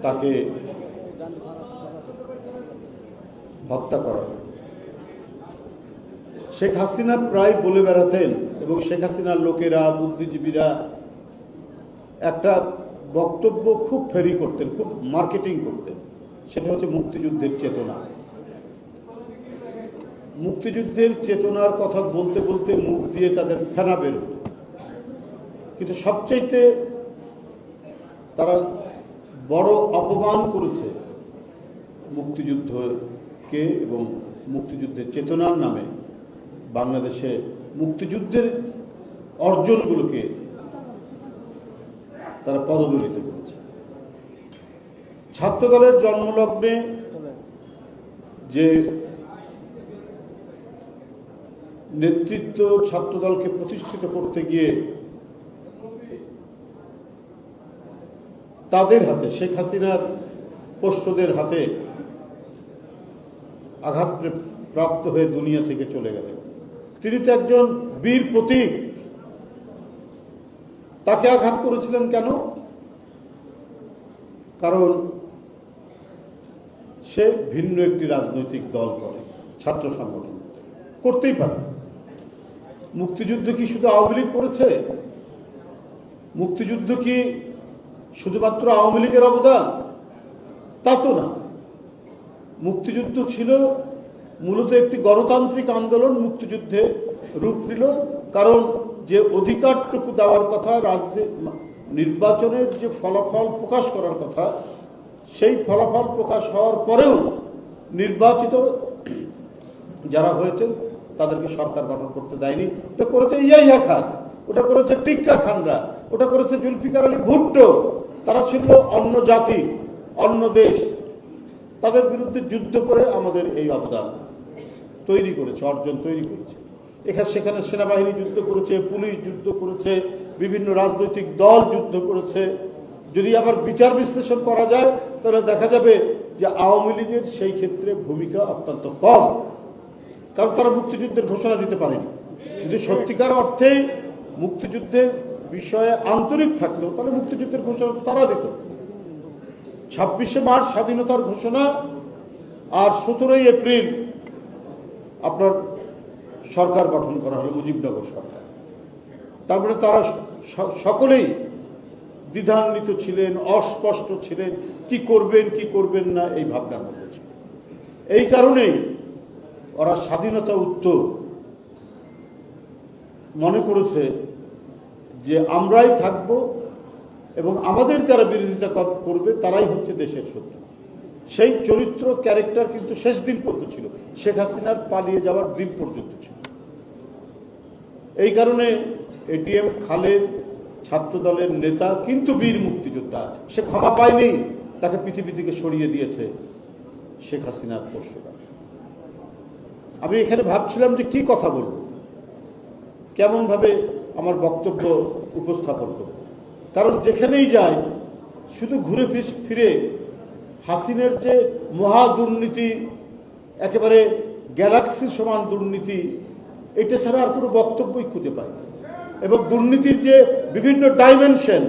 তাকে হত্যা করা। শেখ হাসিনা প্রায় বলে বেড়াতেন এবং শেখ হাসিনার লোকেরা, বুদ্ধিজীবীরা একটা বক্তব্য খুব ফেরি করতেন, খুব মার্কেটিং করতেন, সেটা হচ্ছে মুক্তিযুদ্ধের চেতনা। মুক্তিযুদ্ধের চেতনার কথা বলতে বলতে মুখ দিয়ে তাদের ফেনা বের হতো, কিন্তু সবচাইতে তারা বড় অপমান করেছে মুক্তিযুদ্ধকে এবং মুক্তিযুদ্ধের চেতনার নামে বাংলাদেশে মুক্তিযুদ্ধের অর্জনগুলোকে তারা পদদলিত করেছে। ছাত্রদলের জন্মলগ্নে যে নেতৃত্ব ছাত্রদলকে প্রতিষ্ঠিত করতে গিয়ে তাদের হাতে, শেখ হাসিনার পোষ্যদের হাতে আঘাত প্রাপ্ত হয়ে দুনিয়া থেকে চলে গেলেন। তিনি তো একজন বীর প্রতীক। তাকে আঘাত করেছিলেন কেন? কারণ সে ভিন্ন একটি রাজনৈতিক দল করে, ছাত্র সংগঠন করতেই পারে। মুক্তিযুদ্ধ কি শুধু আওয়ামী লীগ করেছে? মুক্তিযুদ্ধ কি শুধুমাত্র আওয়ামী লীগের অবদান? তা তো না। মুক্তিযুদ্ধ ছিল মূলত একটি গণতান্ত্রিক আন্দোলন। মুক্তিযুদ্ধে রূপ নিল কারণ যে অধিকারটুকু দেওয়ার কথা, নির্বাচনের যে ফলাফল প্রকাশ করার কথা, সেই ফলাফল প্রকাশ হওয়ার পরেও নির্বাচিত যারা হয়েছেন তাদেরকে সরকার গঠন করতে দেয়নি। এটা করেছে ইয়াহিয়া খান, ওটা করেছে টিক্কা খানরা, ওটা করেছে জুলফিকার আলী ভুট্টো। তারা ছিল অন্য জাতি, অন্য দেশ, তাদের বিরুদ্ধে যুদ্ধ করে আমাদের এই অবদান তৈরি করেছে, অর্জন তৈরি করেছে। সেখানে সেনাবাহিনী যুদ্ধ করেছে, পুলিশ যুদ্ধ করেছে, বিভিন্ন রাজনৈতিক দল যুদ্ধ করেছে। যদি আবার বিচার বিশ্লেষণ করা যায় তাহলে দেখা যাবে যে আওয়ামী লীগের সেই ক্ষেত্রে ভূমিকা অত্যন্ত কম, কারণ তারা মুক্তিযুদ্ধের ঘোষণা দিতে পারেনি। যদি সত্যিকার অর্থে মুক্তিযুদ্ধের বিষয়ে আন্তরিক থাকতো তাহলে মুক্তিযুদ্ধের ঘোষণা তারা দিত। 26শে মার্চ স্বাধীনতার ঘোষণা আর 17ই এপ্রিল আপনার সরকার গঠন করা হলো, মুজিবনগর সরকার। তারপরে তারা সকলেই দ্বিধান্বিত ছিলেন, অস্পষ্ট ছিলেন, কি করবেন কি করবেন না এই ভাবনার মধ্যে ছিল। এই কারণেই ওরা স্বাধীনতা উত্তর মনে করেছে যে আমরাই থাকব এবং আমাদের যারা বিরোধিতা করবে তারাই হচ্ছে দেশের শত্রু। সেই চরিত্র, ক্যারেক্টার কিন্তু শেষ দিন পর্যন্ত ছিল, শেখ হাসিনার পালিয়ে যাওয়ার দিন পর্যন্ত ছিল। এই কারণে এটিএম খালেদ ছাত্রদলের নেতা, কিন্তু বীর মুক্তিযোদ্ধা, সে ক্ষমা পায়নি, তাকে পৃথিবী থেকে সরিয়ে দিয়েছে শেখ হাসিনার পোষ্যরা। আমি এখানে ভাবছিলাম যে কি কথা বলব, কেমন ভাবে আমার বক্তব্য উপস্থাপন করব, কারণ যেখানেই যাই শুধু ঘুরে ফিরে হাসিনের যে মহা দুর্নীতি, একেবারে গ্যালাক্সির সমান দুর্নীতি, এটা ছাড়া আর কোনো বক্তব্যই খুঁজে পাই না। এবং দুর্নীতির যে বিভিন্ন ডাইমেনশন,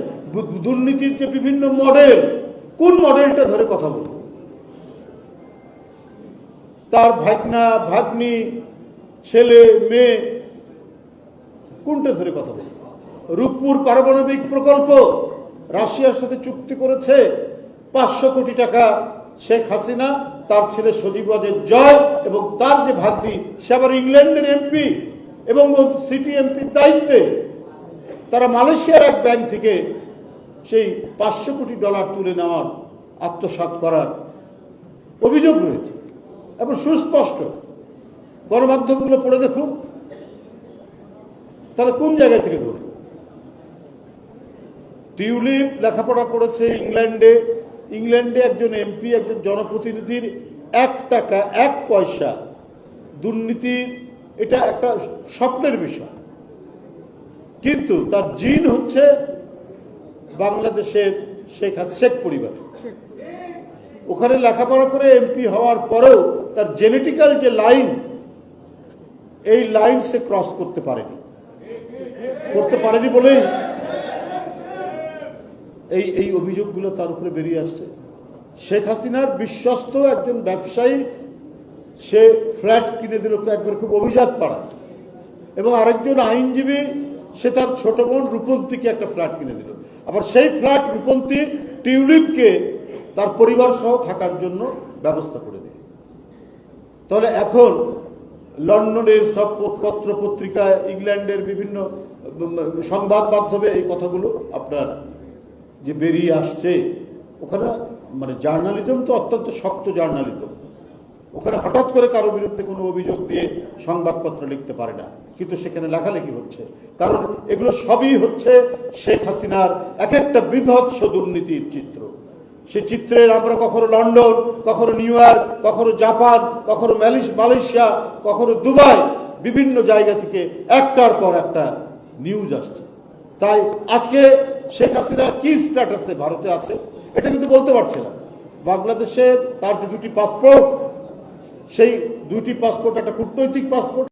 দুর্নীতির যে বিভিন্ন মডেল, কোন মডেলটা ধরে কথা বলব? তার ভাগনা, ভাগ্নি, ছেলে, মেয়ে, কোনটা ধরে কথা বলব? রূপপুর পারমাণবিক প্রকল্প রাশিয়ার সাথে চুক্তি করেছে 500 কোটি টাকা। শেখ হাসিনা, তার ছেলে সজীব ওয়াজেদ জয় এবং তার যে ভাগ্নি, সে আবার ইংল্যান্ডের এমপি এবং সিটি এমপির দায়িত্বে, তারা মালয়েশিয়ার এক ব্যাংক থেকে সেই 500 কোটি ডলার তুলে নেওয়ার, আত্মসাৎ করার অভিযোগ রয়েছে এবং সুস্পষ্ট। গণমাধ্যমগুলো পড়ে দেখুন, তারা কোন জায়গা থেকে ধরবে? টিউলিপ লেখাপড়া করেছে ইংল্যান্ডে, ইংল্যান্ডে একজন এমপি, একজন জনপ্রতিনিধির 1 টাকা 1 পয়সা দুর্নীতি, এটা একটা স্বপ্নের বিষয়। কিন্তু তার জিন হচ্ছে বাংলাদেশের শেখ পরিবারে। ওখানে লেখাপড়া করে এমপি হওয়ার পরেও তার জেনেটিক্যাল যে লাইন, এই লাইন সে ক্রস করতে পারেনি বলেই এই অভিযোগগুলো তার উপরে বেরিয়ে আসছে। শেখ হাসিনার বিশ্বস্ত একজন ব্যবসায়ী সে ফ্ল্যাট কিনে দিল একবার খুব অভিজাত পাড়া, এবং আরেকজন আইনজীবী সে তার ছোট বোন রূপন্তীকে একটা ফ্ল্যাট কিনে দিল। আবার সেই ফ্ল্যাট রূপন্তী টিউলিপকে তার পরিবার সহ থাকার জন্য ব্যবস্থা করে দিল। তাহলে এখন লন্ডনের সব পত্র পত্রিকায়, ইংল্যান্ডের বিভিন্ন সংবাদ মাধ্যমে এই কথাগুলো আপনার যে বেরিয়ে আসছে, ওখানে মানে জার্নালিজম তো অত্যন্ত শক্ত জার্নালিজম। ওখানে হঠাৎ করে কারো বিরুদ্ধে কোনো অভিযোগ দিয়ে সংবাদপত্র লিখতে পারে না, কিন্তু সেখানে লেখালেখি হচ্ছে, কারণ এগুলো সবই হচ্ছে শেখ হাসিনার এক একটা বিভৎস দুর্নীতির চিত্র। সে চিত্রের আমরা কখনো লন্ডন, কখনো নিউ ইয়র্ক, কখনো জাপান, কখনো মালয়েশিয়া, কখনো দুবাই, বিভিন্ন জায়গা থেকে একটার পর একটা নিউজ আসছে। তাই আজকে শেখ হাসিনা কি স্ট্যাটাসে ভারতে আছে এটা কিন্তু বলতে পারছে না। বাংলাদেশের তার যে দুটি পাসপোর্ট, সেই দুইটি পাসপোর্ট একটা কূটনৈতিক পাসপোর্ট,